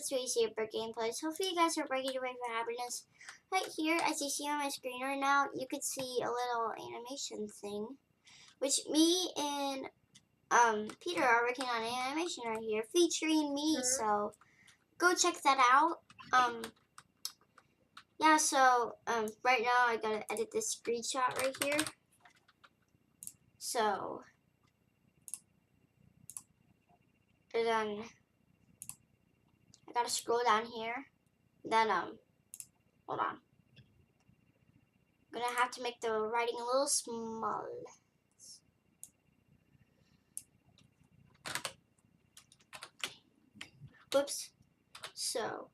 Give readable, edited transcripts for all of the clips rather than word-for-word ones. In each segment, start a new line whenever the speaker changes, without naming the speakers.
Let's Race Super gameplays. Hopefully you guys are ready to wait for happiness. Right here, as you see on my screen right now, you could see a little animation thing, which me and Peter are working on an animation right here featuring me. So go check that out. Yeah. So right now I gotta edit this screenshot right here. So and then I gotta scroll down here. Then hold on. I'm gonna have to make the writing a little small. Whoops. So.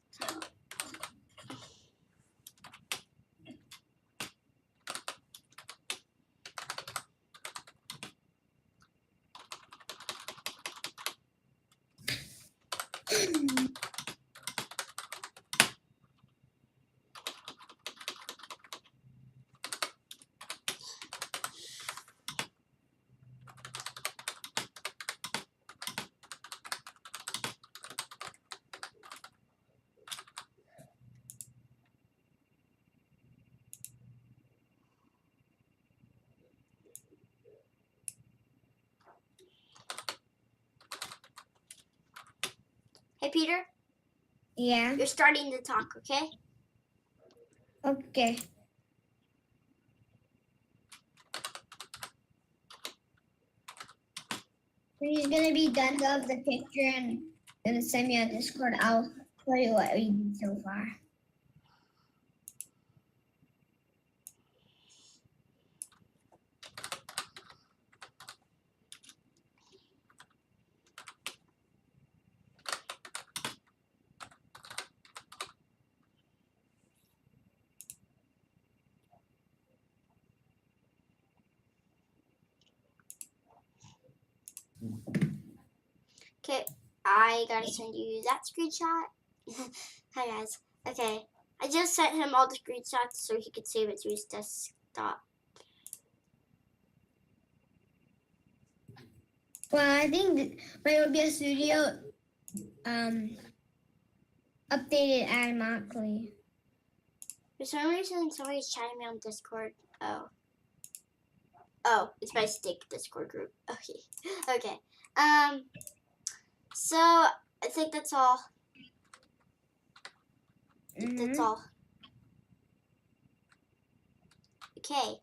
Hey, Peter?
Yeah.
You're starting to talk, okay?
Okay. When he's gonna be done of the picture and gonna send me on Discord, I'll tell you what we did so far.
Okay, I gotta send you that screenshot. Hi, guys. Okay, I just sent him all the screenshots so he could save it to his desktop.
Well, I think my OBS Studio updated automatically.
For some reason, somebody's chatting me on Discord. Oh, it's my stick Discord group. Okay, okay. So I think that's all. That's all. Okay.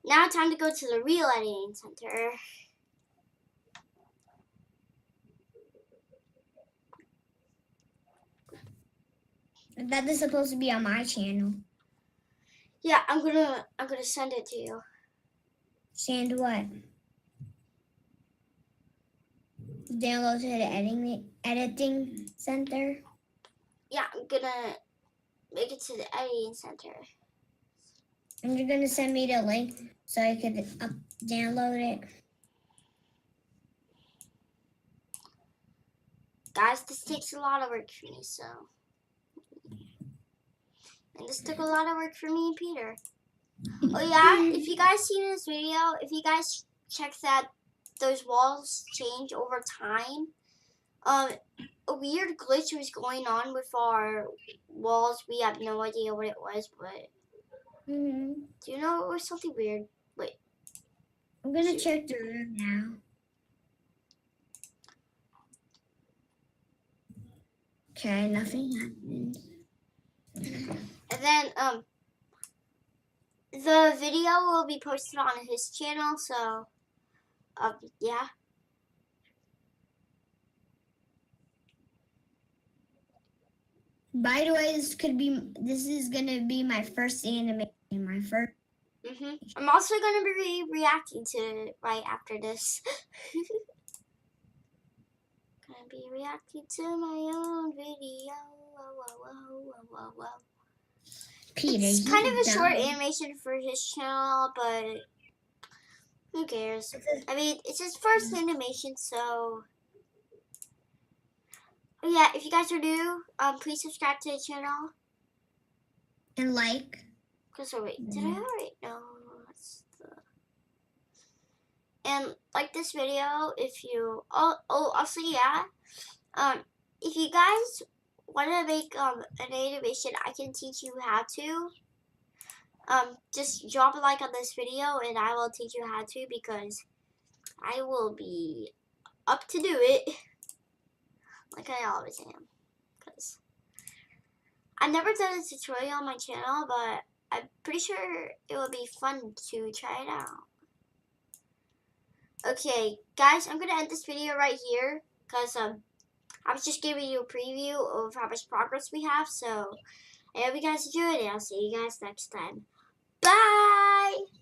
Now time to go to the real editing center.
That is supposed to be on my channel.
Yeah, I'm gonna send it to you.
Send what? Download to the editing center.
Yeah, I'm gonna make it to the editing center.
And you're gonna send me the link so I could download it.
Guys, this takes a lot of work for me, so. And this took a lot of work for me and Peter. Oh yeah, if you guys seen this video, if you guys check that those walls change over time, a weird glitch was going on with our walls. We have no idea what it was, but do you know it was something weird? Wait.
I'm gonna check the room now. Okay, nothing happened.
And then the video will be posted on his channel, so yeah.
By the way, this is gonna be my first animation, my first.
I'm also gonna be reacting to it right after this. Gonna be reacting to my own video. Whoa.
Peter,
it's kind of a short animation for his channel, but who cares? I mean, it's his first animation, so yeah. If you guys are new, please subscribe to the channel
and like.
Cause wait, did I already? No, that's the. And like this video if you. Also yeah. If you guys want to make an animation, I can teach you how to. Just drop a like on this video and I will teach you how to because I will be up to do it like I always am. Because I've never done a tutorial on my channel, but I'm pretty sure it will be fun to try it out. Okay, guys, I'm gonna end this video right here because I was just giving you a preview of how much progress we have. So I hope you guys enjoyed it. I'll see you guys next time. Bye.